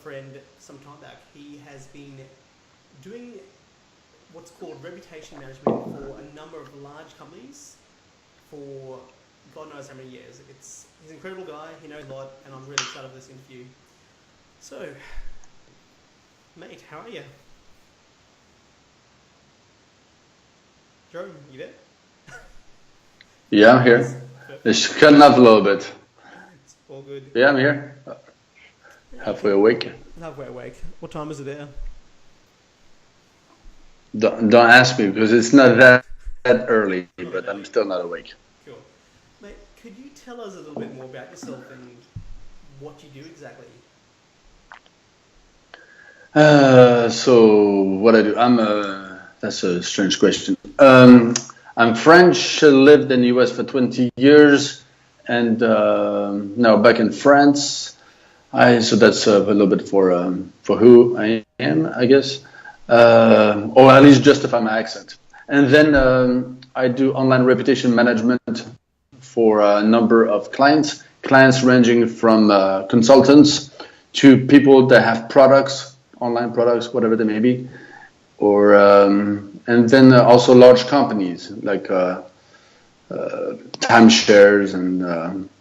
friend some time back. He has been doing what's called reputation management for a number of large companies for God knows how many years. He's an incredible guy, he knows a lot, and I'm really excited for this interview. So, mate, how are you? Jerome, you there? Yeah, I'm here. It's cutting up a little bit. It's all good. Yeah, I'm here. Halfway awake. Halfway awake. What time is it there? Don't ask me because it's not that early, but I'm still not awake. Cool. Mate, could you tell us a little bit more about yourself and what you do exactly? So what I do? That's a strange question. I'm French. Lived in the US for 20 years, and now back in France. So that's a little bit for who I am, I guess, or at least justify my accent. And then I do online reputation management for a number of clients ranging from consultants to people that have products, online products, whatever they may be, or and then also large companies like timeshares and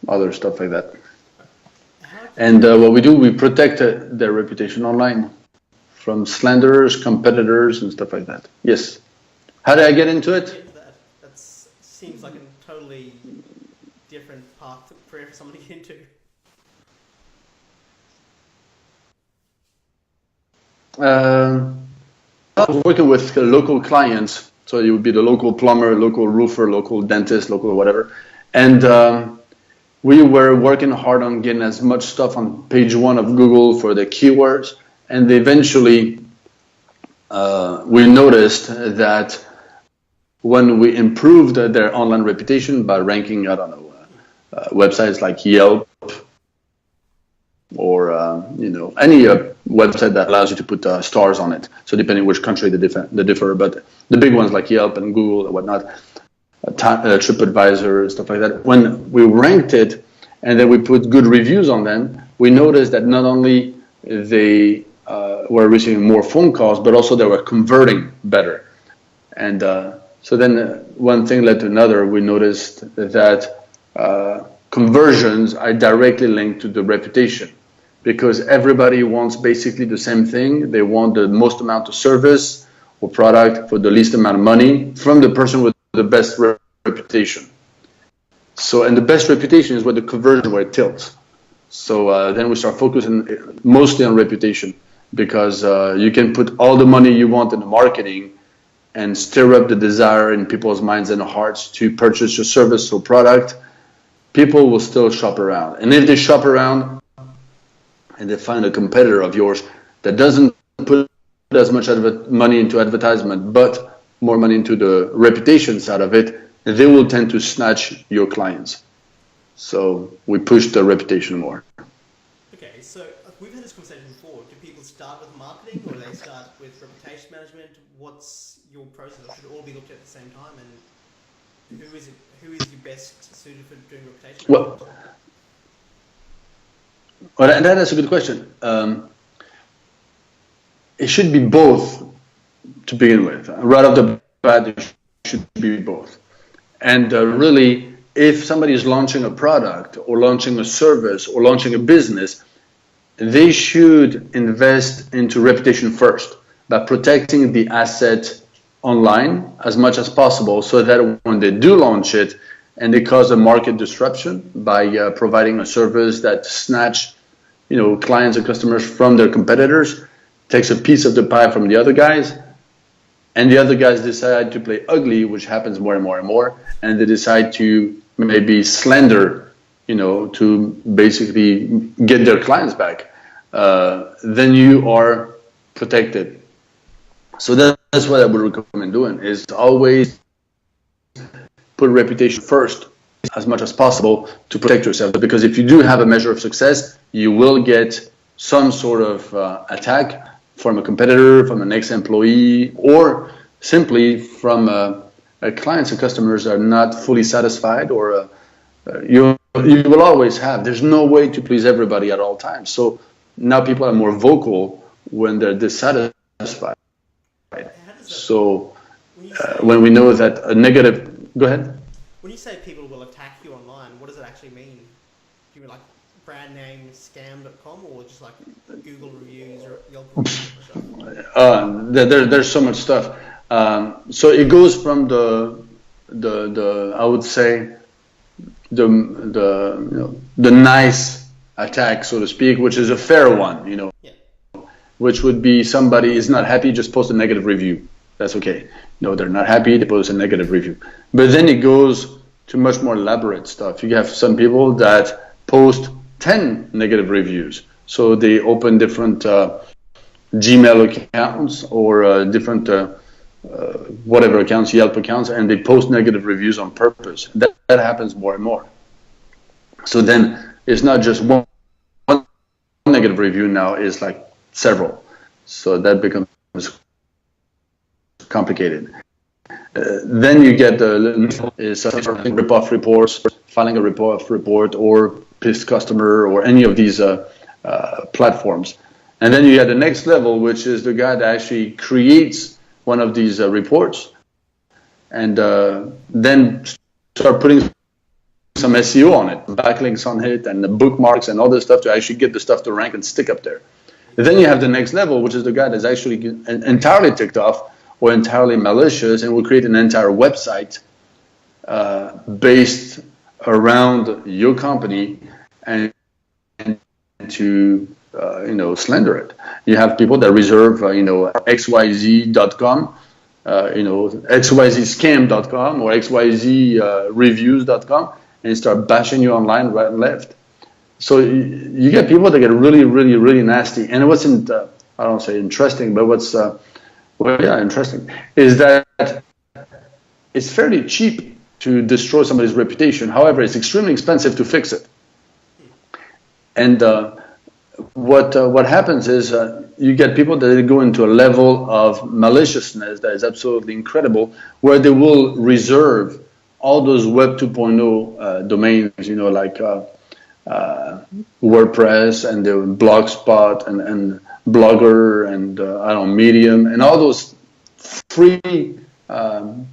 other stuff like that. And what we do, we protect their reputation online from slanderers, competitors, and stuff like that. Yes. How did I get into it? That seems like a totally different path for someone to get into. I was working with local clients, so you would be the local plumber, local roofer, local dentist, local whatever, and we were working hard on getting as much stuff on page 1 of Google for the keywords, and eventually we noticed that when we improved their online reputation by ranking, I don't know, websites like Yelp or any website that allows you to put stars on it. So depending which country they differ, but the big ones like Yelp and Google and whatnot, TripAdvisor, stuff like that. When we ranked it and then we put good reviews on them, we noticed that not only they were receiving more phone calls, but also they were converting better. And so then one thing led to another. We noticed that conversions are directly linked to the reputation, because everybody wants basically the same thing. They want the most amount of service or product for the least amount of money from the person with the best reputation. So, and the best reputation is where the conversion, where it tilts. So then we start focusing mostly on reputation, because you can put all the money you want in the marketing and stir up the desire in people's minds and hearts to purchase your service or product. People will still shop around. And if they shop around and they find a competitor of yours that doesn't put as much money into advertisement, but more money into the reputation side of it, they will tend to snatch your clients. So we push the reputation more. Okay, so we've had this conversation before. Do people start with marketing or do they start with reputation management? What's your process? Or should it all be looked at the same time? And who is you best suited for doing reputation management? Well, that is a good question. It should be both to begin with. Right off the bat, it should be both. And really, if somebody is launching a product or launching a service or launching a business, they should invest into reputation first by protecting the asset online as much as possible, so that when they do launch it and they cause a market disruption by providing a service that snatch clients or customers from their competitors, takes a piece of the pie from the other guys, and the other guys decide to play ugly, which happens more and more and more, and they decide to maybe slander, to basically get their clients back, then you are protected. So that's what I would recommend doing, is always put reputation first as much as possible to protect yourself. Because if you do have a measure of success, you will get some sort of attack from a competitor, from an ex-employee, or simply from clients and customers that are not fully satisfied, or you will always have. There's no way to please everybody at all times. So now people are more vocal when they're dissatisfied. So when we know that a negative, go ahead. When you say people will attack you online, what does it actually mean? Do you mean like brand name scam.com or just like Google reviews or Yelp reviews or stuff? There's so much stuff. So it goes from the I would say the nice attack, so to speak, which is a fair one, Yeah. which would be somebody is not happy, just post a negative review. That's okay. No, they're not happy, they post a negative review. But then it goes to much more elaborate stuff. You have some people that post 10 negative reviews. So they open different Gmail accounts or different whatever accounts, Yelp accounts, and they post negative reviews on purpose. That happens more and more. So then it's not just one negative review now, it's like several. So that becomes complicated. Then you get rip-off reports, filing a rip-off report, or pissed customer, or any of these platforms. And then you get the next level, which is the guy that actually creates one of these reports, and then start putting some SEO on it, backlinks on it, and the bookmarks and all this stuff to actually get the stuff to rank and stick up there. And then you have the next level, which is the guy that's actually entirely ticked off or entirely malicious, and will create an entire website based around your company and to slander it. You have people that reserve xyz.com, xyzscam.com or xyzreviews.com, and start bashing you online right and left. So you get people that get really, really, really nasty. And what's I don't say interesting, but what's interesting is that it's fairly cheap to destroy somebody's reputation. However, it's extremely expensive to fix it. And what happens is you get people that go into a level of maliciousness that is absolutely incredible, where they will reserve all those Web 2.0 domains, like WordPress and the Blogspot and Blogger and Medium and all those free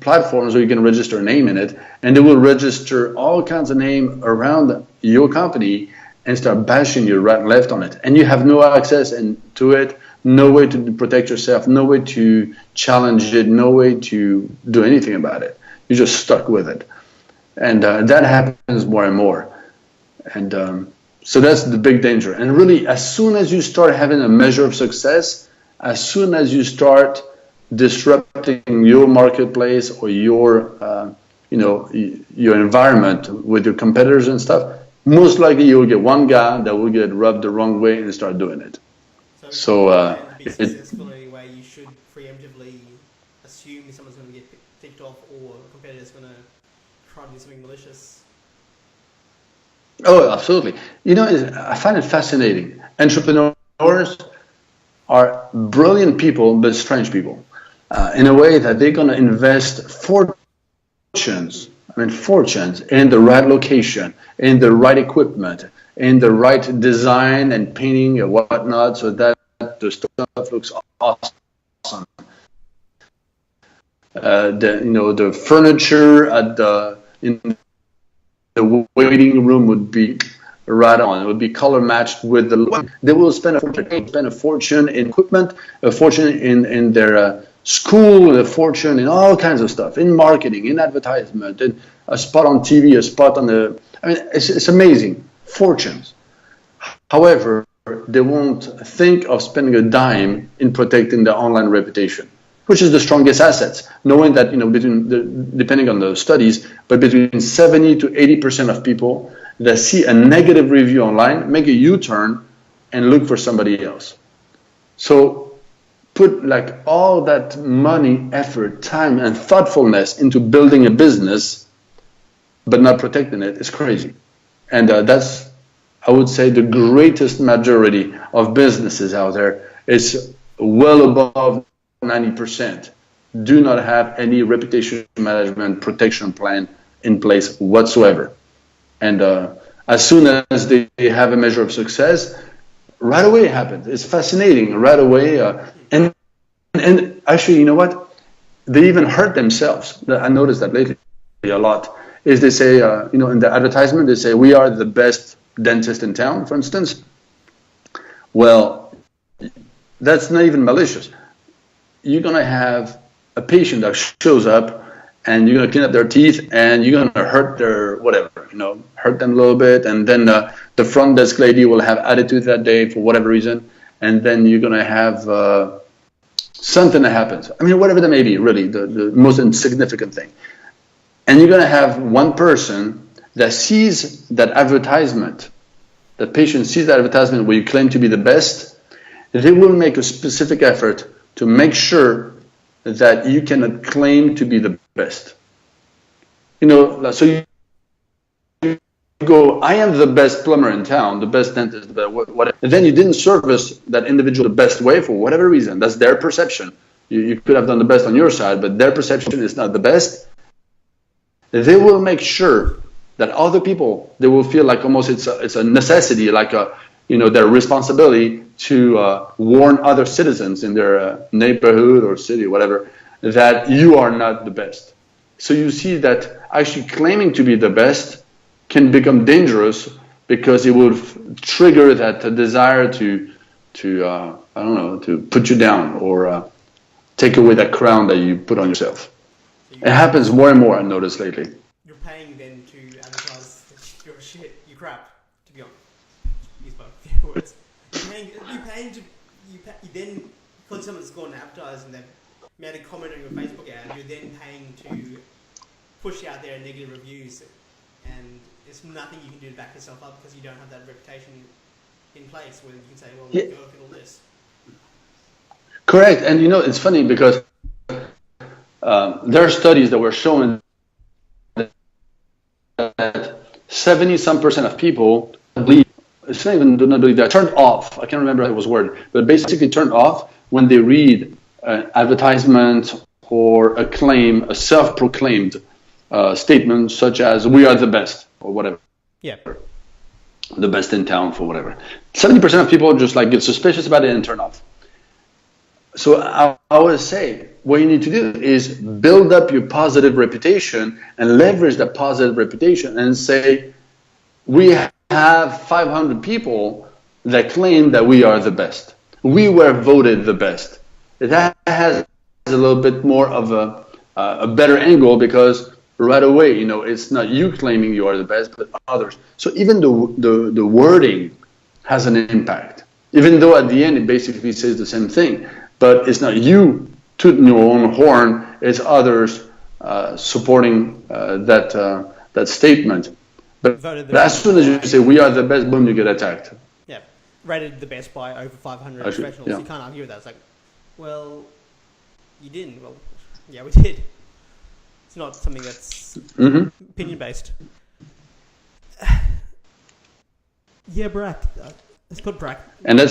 platforms where you can register a name in it, and they will register all kinds of name around your company and start bashing you right and left on it, and you have no access to it, no way to protect yourself, no way to challenge it, no way to do anything about it. You're just stuck with it, and that happens more and more. And so that's the big danger. And really, as soon as you start having a measure of success, as soon as you start disrupting your marketplace or your environment with your competitors and stuff, most likely you'll get one guy that will get rubbed the wrong way and start doing it. So to be successful in any way, you should preemptively assume someone's going to get ticked off or a competitor's going to try to do something malicious. Oh, absolutely. I find it fascinating. Entrepreneurs are brilliant people, but strange people, in a way that they're going to invest fortunes in the right location, in the right equipment, in the right design and painting and whatnot, so that the stuff looks awesome. The furniture in the waiting room would be right on. It would be color matched with the. They will spend a fortune in equipment, a fortune in their school, a fortune in all kinds of stuff, in marketing, in advertisement, in a spot on TV, a spot on the. It's amazing, fortunes. However, they won't think of spending a dime in protecting their online reputation, which is the strongest assets. Knowing that depending on the studies, but between 70 to 80% of people that see a negative review online make a U-turn and look for somebody else. So put like all that money, effort, time, and thoughtfulness into building a business, but not protecting it is crazy. And that's, I would say, the greatest majority of businesses out there is well above 90% do not have any reputation management protection plan in place whatsoever. And as soon as they have a measure of success, right away it happens. It's fascinating right away. And actually, you know what? They even hurt themselves. I noticed that lately a lot. Is they say, in the advertisement, they say, we are the best dentist in town, for instance. Well, that's not even malicious. You're going to have a patient that shows up and you're going to clean up their teeth and you're going to hurt their whatever, hurt them a little bit. And then the front desk lady will have attitude that day for whatever reason. And then you're going to have something that happens. I mean, whatever that may be, really, the most insignificant thing. And you're going to have one person that sees that advertisement, the patient sees that advertisement where you claim to be the best, they will make a specific effort to make sure that you cannot claim to be the best. So you go, I am the best plumber in town, the best dentist, whatever. And then you didn't service that individual the best way for whatever reason. That's their perception. You could have done the best on your side, but their perception is not the best. They will make sure that other people, they will feel like almost it's a necessity, like their responsibility to warn other citizens in their neighborhood or city, whatever, that you are not the best. So you see that actually claiming to be the best can become dangerous because it will trigger that desire to put you down or take away that crown that you put on yourself. It happens more and more, I've noticed lately. You're paying then to advertise your shit, your crap, to be honest. Use both words. You then, because someone's gone and advertised and they've made a comment on your Facebook ad, you're then paying to push out their negative reviews, and there's nothing you can do to back yourself up because you don't have that reputation in place where you can say, well, go look at all this. Correct, and it's funny because there are studies that were showing that 70-some% of people believe, it's not even do not believe that, turned off. I can't remember how it was worded, but basically turned off when they read an advertisement or a claim, a self-proclaimed statement such as "we are the best" or whatever. Yeah. The best in town for whatever. 70% of people just get suspicious about it and turn off. So I always say, what you need to do is build up your positive reputation and leverage that positive reputation and say, we have 500 people that claim that we are the best. We were voted the best. That has a little bit more of a better angle because right away, it's not you claiming you are the best, but others. So even the wording has an impact, even though at the end it basically says the same thing. But it's not you tooting your own horn, it's others supporting that statement. But as soon as you say, we are the best, boom, you get attacked. Yeah, rated the best by over 500 professionals. Yeah. You can't argue with that. It's like, well, you didn't. Well, yeah, we did. It's not something that's opinion-based. Yeah, Brack. It's called Brack. And it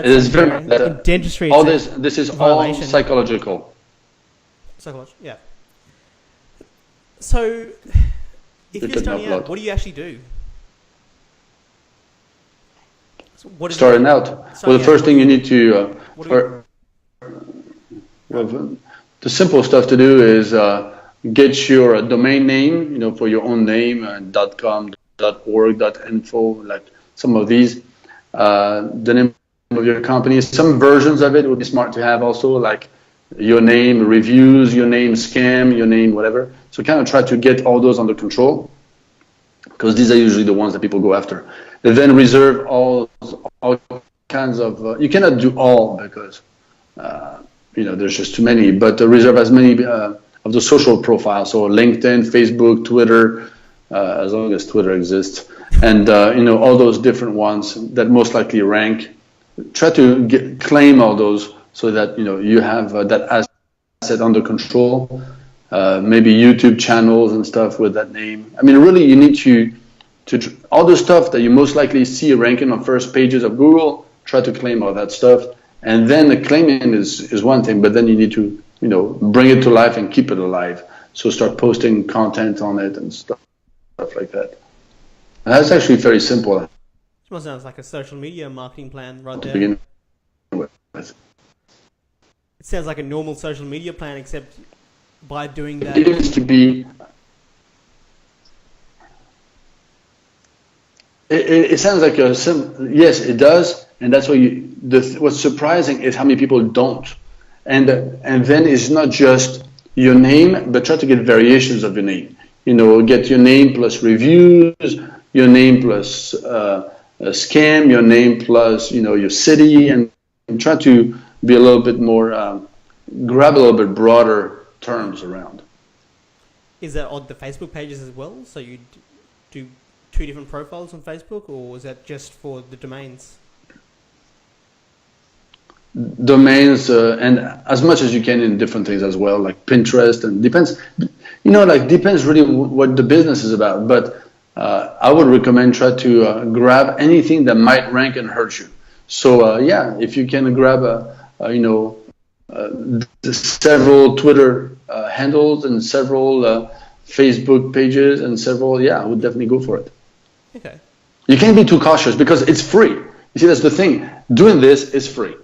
is very dentistry. All this is all psychological. Psychological, yeah. So, if you're starting out, what do you actually do? So starting out. Well, the first thing you need to the simple stuff to do is get your domain name, for your own name, .com, .org, .info, like some of these. The name of your company. Some versions of it would be smart to have also, like your name, reviews, your name, scam, your name, whatever. So kind of try to get all those under control because these are usually the ones that people go after. They then reserve all kinds of, you cannot do all because, there's just too many, but reserve as many of the social profiles. So LinkedIn, Facebook, Twitter, as long as Twitter exists. And, all those different ones that most likely rank. Try to claim all those so that, you have that asset under control. Maybe YouTube channels and stuff with that name. I mean, really, you need to all the stuff that you most likely see ranking on first pages of Google, try to claim all that stuff. And then the claiming is one thing, but then you need to, bring it to life and keep it alive. So start posting content on it and stuff like that. And that's actually very simple. It sounds like a social media marketing plan right to there. begin with. It sounds like a normal social media plan, except by doing that. It needs to be. It sounds like a yes, it does, and that's why what's surprising is how many people don't, and then it's not just your name, but try to get variations of your name. You know, get your name plus reviews, your name plus a scam, your name plus your city, and try to be a little bit more grab a little bit broader terms around. Is that on the Facebook pages as well? So you do 2 different profiles on Facebook, or is that just for the domains? Domains and as much as you can in different things as well, like Pinterest, and depends. Depends really what the business is about. But I would recommend try to grab anything that might rank and hurt you. So if you can grab several Twitter handles and several Facebook pages and several, I would definitely go for it. Okay. You can't be too cautious because it's free. You see, that's the thing. Doing this is free.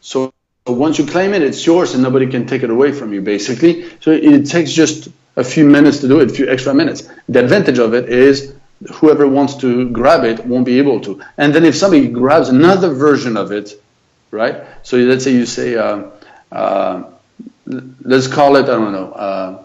So once you claim it, it's yours and nobody can take it away from you, basically. So it takes just a few minutes to do it, a few extra minutes. The advantage of it is whoever wants to grab it won't be able to. And then if somebody grabs another version of it, right? So let's say you say, let's call it, I don't know,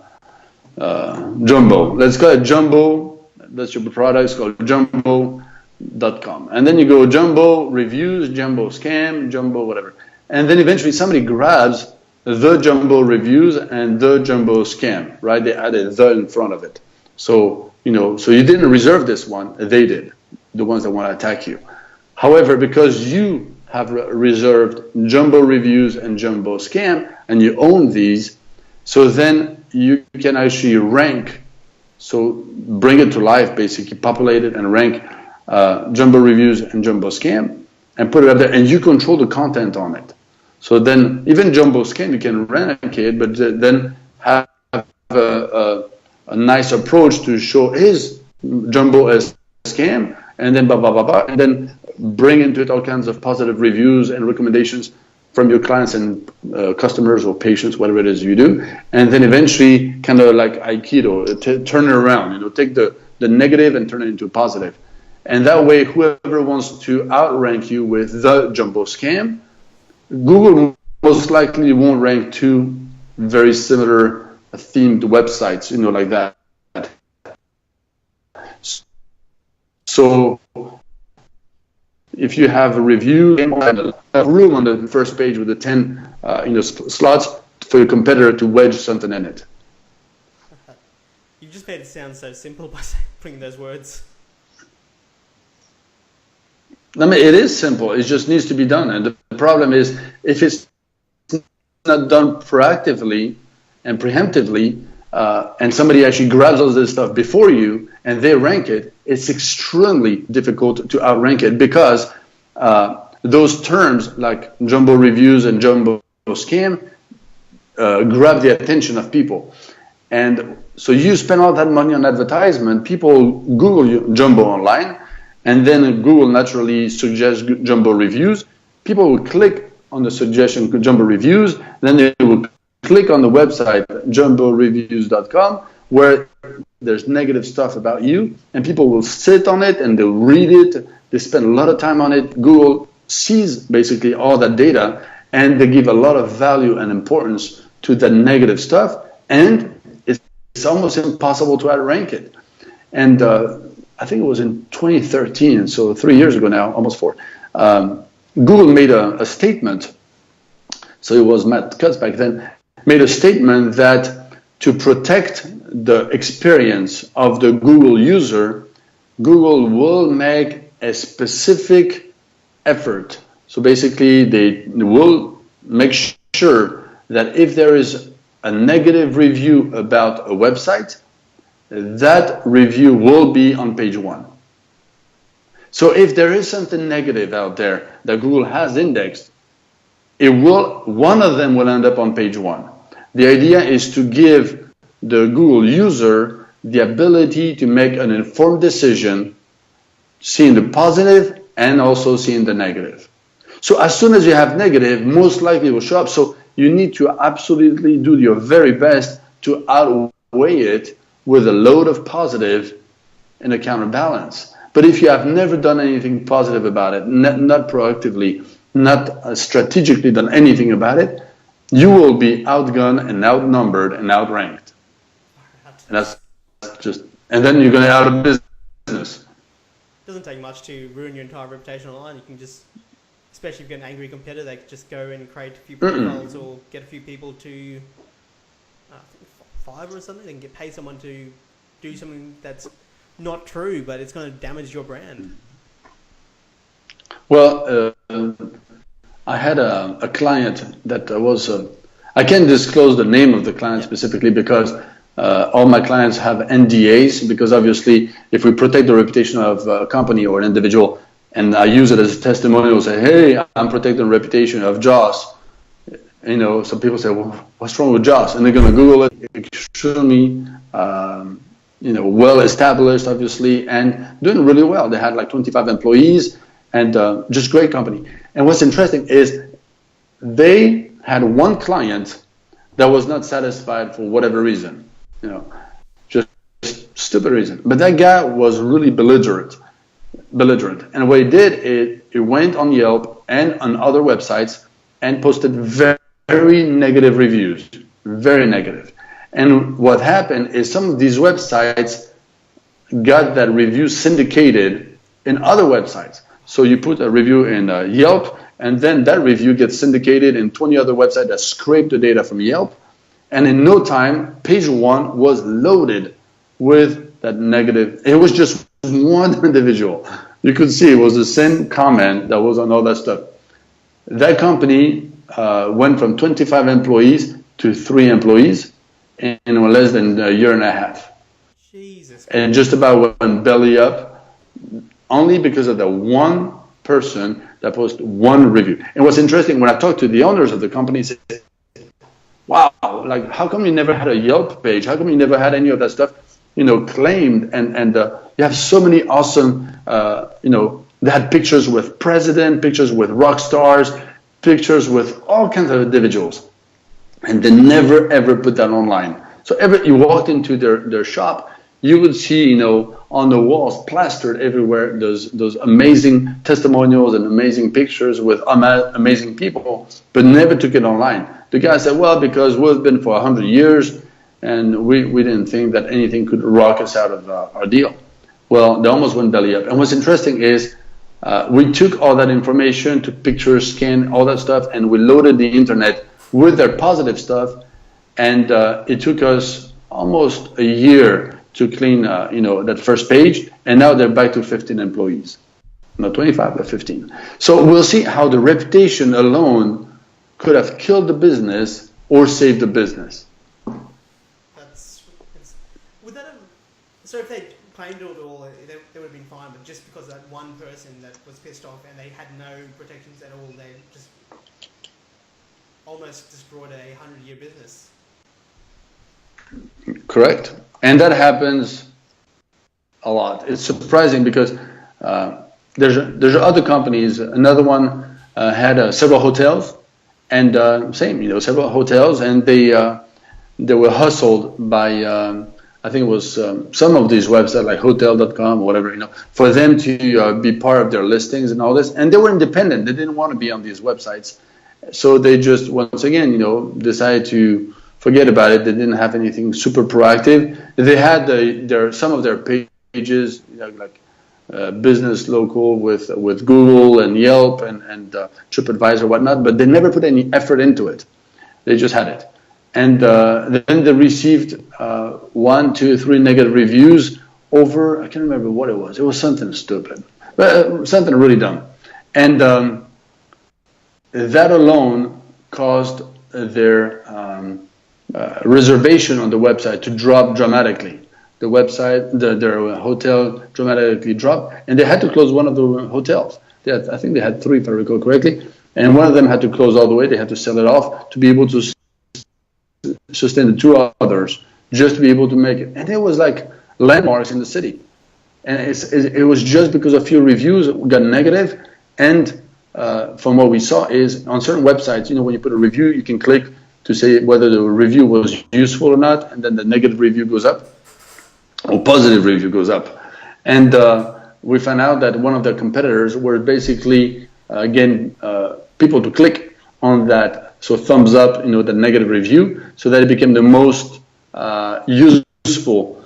Jumbo. Let's call it Jumbo. That's your product. It's called Jumbo.com. And then you go Jumbo reviews, Jumbo scam, Jumbo whatever. And then eventually somebody grabs the Jumbo reviews and the Jumbo scam, right? They added the in front of it. So, so you didn't reserve this one. They did, the ones that want to attack you. However, because you have reserved Jumbo reviews and Jumbo scam and you own these, so then you can actually rank. So bring it to life, basically populate it and rank Jumbo reviews and Jumbo scam and put it up there, and you control the content on it. So then even Jumbo scam, you can rank it, but then have a nice approach to show is Jumbo as scam, and then and then bring into it all kinds of positive reviews and recommendations from your clients and customers or patients, whatever it is you do, and then eventually kind of like Aikido, turn it around, take the negative and turn it into positive. And that way, whoever wants to outrank you with the Jumbo scam, Google most likely won't rank 2 very similar themed websites, like that. So if you have a review and a room on the first page with the 10 slots for your competitor to wedge something in it. You just made it sound so simple by putting those words. I mean, it is simple. It just needs to be done. And the problem is, if it's not done proactively and preemptively, and somebody actually grabs all this stuff before you and they rank it, it's extremely difficult to outrank it because those terms like Jumbo reviews and Jumbo scam grab the attention of people. And so you spend all that money on advertisement, people Google you Jumbo online, and then Google naturally suggests Jumbo reviews. People will click on the suggestion Jumbo reviews, then they will click on the website jumboreviews.com where there's negative stuff about you, and people will sit on it and they'll read it. They spend a lot of time on it. Google sees basically all that data, and they give a lot of value and importance to the negative stuff, and it's almost impossible to outrank it. And I think it was in 2013, so 3 years ago now, almost 4. Google made a statement. So it was Matt Cutts back then, made a statement that to protect the experience of the Google user, Google will make a specific effort. So basically, they will make sure that if there is a negative review about a website, that review will be on page 1. So if there is something negative out there that Google has indexed, one of them will end up on page 1. The idea is to give the Google user the ability to make an informed decision seeing the positive and also seeing the negative. So as soon as you have negative, most likely it will show up. So you need to absolutely do your very best to outweigh it with a load of positive in a counterbalance. But if you have never done anything positive about it, not proactively, not strategically done anything about it, you will be outgunned and outnumbered and outranked. And that's just, and then you're going to be out of business. It doesn't take much to ruin your entire reputation online. You can just, especially if you've got an angry competitor, they can just go and create a few profiles or get a few people to Fiverr or something. They can pay someone to do something that's not true, but it's going to damage your brand. Well, I had a client that was, I can't disclose the name of the client specifically because all my clients have NDAs, because obviously if we protect the reputation of a company or an individual, and I use it as a testimonial, say, hey, I'm protecting the reputation of Joss. You know, some people say, well, what's wrong with Joss? And they're going to Google it, extremely, well established, obviously, and doing really well. They had like 25 employees and just great company. And what's interesting is they had one client that was not satisfied for whatever reason, just stupid reason. But that guy was really belligerent. And what he did is he went on Yelp and on other websites and posted very negative reviews, very negative. And what happened is some of these websites got that review syndicated in other websites. So you put a review in Yelp, and then that review gets syndicated in 20 other websites that scrape the data from Yelp. And in no time, page one was loaded with that negative. It was just one individual. You could see it was the same comment that was on all that stuff. That company went from 25 employees to 3 employees in less than a year and a half. Jesus. And just about went belly up only because of the one person that posted one review. And what's interesting, when I talked to the owners of the company, they said, wow, like how come you never had a Yelp page? How come you never had any of that stuff, claimed? And you have so many awesome, they had pictures with president, pictures with rock stars, pictures with all kinds of individuals. And they never, ever put that online. So you walked into their shop, you would see, on the walls, plastered everywhere, those amazing testimonials and amazing pictures with amazing people, but never took it online. The guy said, well, because we've been for 100 years, and we didn't think that anything could rock us out of our deal. Well, they almost went belly up. And what's interesting is we took all that information, took pictures, scanned all that stuff, and we loaded the internet with their positive stuff. And it took us almost a year to clean, that first page. And now they're back to 15 employees. Not 25, but 15. So we'll see how the reputation alone could have killed the business or saved the business. So if they claimed it all, they would have been fine, but just because of that one person that was pissed off and they had no protections at all, they just almost destroyed a 100-year business. Correct. And that happens a lot. It's surprising because there's other companies. Another one had several hotels, and several hotels, and they were hustled by I think it was some of these websites like hotel.com or whatever, for them to be part of their listings and all this. And they were independent. They didn't want to be on these websites. So they just, once again, decided to forget about it. They didn't have anything super proactive. They had some of their pages, like business local with Google and Yelp and TripAdvisor, whatnot, but they never put any effort into it. They just had it. And then they received 1, 2, 3 negative reviews over, I can't remember what it was. It was something stupid, but something really dumb. And that alone caused their reservation on the website to drop dramatically. The website, their hotel dramatically dropped, and they had to close one of the hotels. I think they had 3, if I recall correctly, and one of them had to close all the way. They had to sell it off to be able to sustain the 2 others, just to be able to make it. And it was like landmarks in the city. and it was just because a few reviews got negative. And from what we saw is on certain websites, when you put a review, you can click to say whether the review was useful or not, and then the negative review goes up or positive review goes up. And we found out that one of the competitors were basically getting people to click on that, so thumbs up, the negative review, so that it became the most useful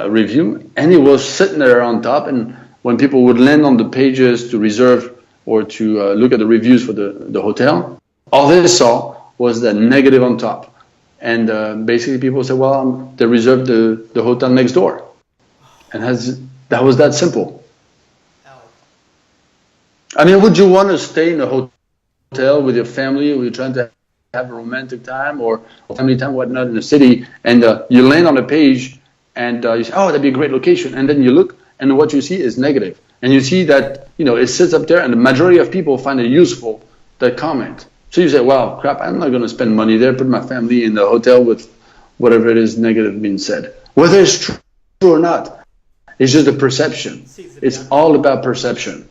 review, and it was sitting there on top. And when people would land on the pages to reserve or to look at the reviews for the hotel, all they saw was that negative on top. And basically people said, well, they reserved the hotel next door. And that was that simple. I mean, would you want to stay in a hotel with your family, or you're trying to have a romantic time or family time, whatnot, in the city, and you land on a page and you say, oh, that'd be a great location. And then you look, and what you see is negative. And you see that, it sits up there, and the majority of people find it useful, that comment. So you say, wow, crap, I'm not going to spend money there, put my family in the hotel with whatever it is negative being said. Whether it's true or not, it's just a perception. It's all about perception.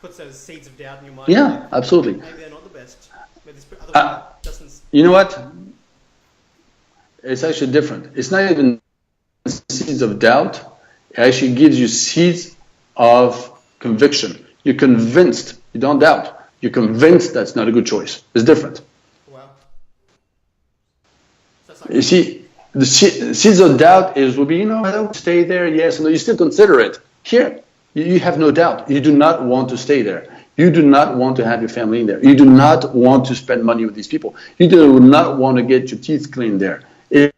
Puts those seeds of doubt in your mind. Yeah, absolutely. Maybe they're not the best. Maybe this other doesn't. You know what? It's actually different. It's not even seeds of doubt. It actually gives you seeds of conviction. You're convinced. You don't doubt. You're convinced that's not a good choice. It's different. Wow. You see, the seeds of doubt would be, I don't stay there, yes, no, you still consider it. Here, you have no doubt. You do not want to stay there. You do not want to have your family in there. You do not want to spend money with these people. You do not want to get your teeth cleaned there. You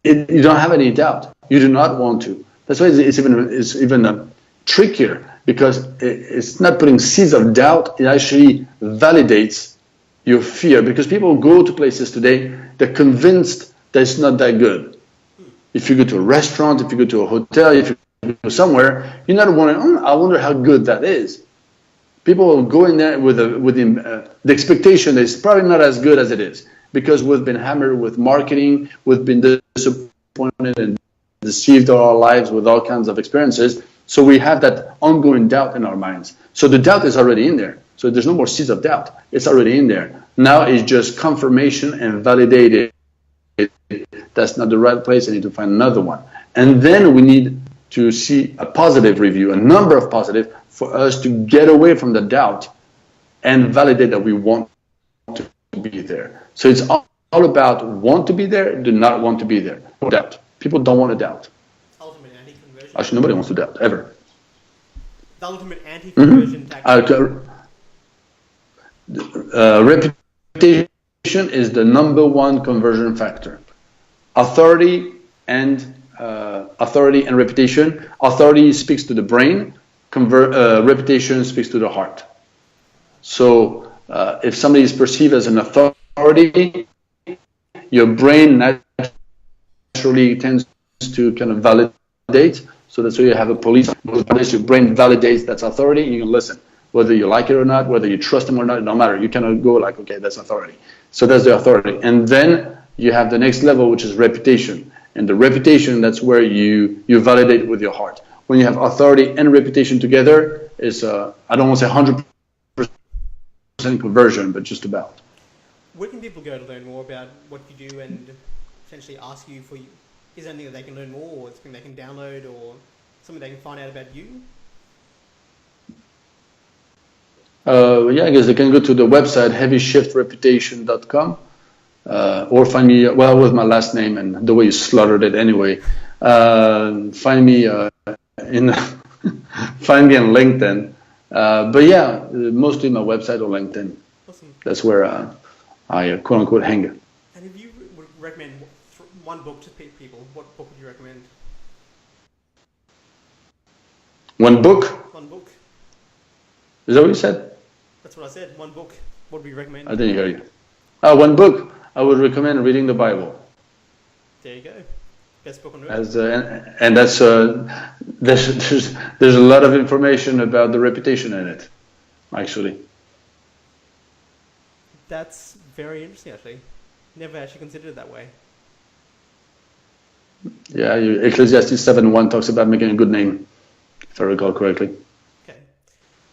don't have any doubt. You do not want to. That's why it's even trickier, because it's not putting seeds of doubt. It actually validates your fear, because people go to places today, they're convinced that it's not that good. If you go to a restaurant, if you go to a hotel, if you go somewhere, you're not wondering, I wonder how good that is. People will go in there with the expectation that it's probably not as good as it is, because we've been hammered with marketing, we've been disappointed and deceived all our lives with all kinds of experiences. So we have that ongoing doubt in our minds. So the doubt is already in there. So there's no more seeds of doubt. It's already in there. Now it's just confirmation and validated. That's not the right place. I need to find another one. And then we need to see a positive review, a number of positive, for us to get away from the doubt and validate that we want to be there. So it's all about want to be there, do not want to be there. No doubt. People don't want to doubt. Ultimate anti-conversion. Actually, nobody wants to doubt, ever. The ultimate anti-conversion tactic. Reputation is the number one conversion factor. Authority and reputation. Authority speaks to the brain. Reputation speaks to the heart. So if somebody is perceived as an authority, your brain naturally tends to kind of validate. So that's why you have a police. Your brain validates that's authority, and you can listen. Whether you like it or not, whether you trust them or not, it don't matter. You cannot go like, okay, that's authority. So that's the authority. And then you have the next level, which is reputation. And the reputation, that's where you validate with your heart. When you have authority and reputation together, is I don't want to say 100% conversion, but just about. Where can people go to learn more about what you do and potentially ask you for? Is there anything that they can learn more, or something they can download, or something they can find out about you? Yeah, I guess they can go to the website heavyshifreputation.com or find me, with my last name and the way you slaughtered it anyway. Find me find me on LinkedIn. But yeah, mostly my website or LinkedIn. Awesome. That's where I quote unquote hang. And if you would recommend one book to people, what book would you recommend? One book? One book. Is that what you said? That's what I said. One book. What would you recommend? I didn't hear you. One book. I would recommend reading the Bible. There you go. Best book on earth. And that's there's a lot of information about the reputation in it, actually. That's very interesting, actually. Never actually considered it that way. Yeah, Ecclesiastes 7:1 talks about making a good name. if I recall correctly. Okay.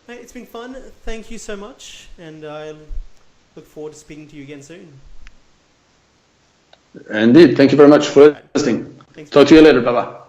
Mate, it's been fun. Thank you so much, and I look forward to speaking to you again soon. Indeed. Thank you very much for listening. Thanks. Talk to you later. Bye-bye.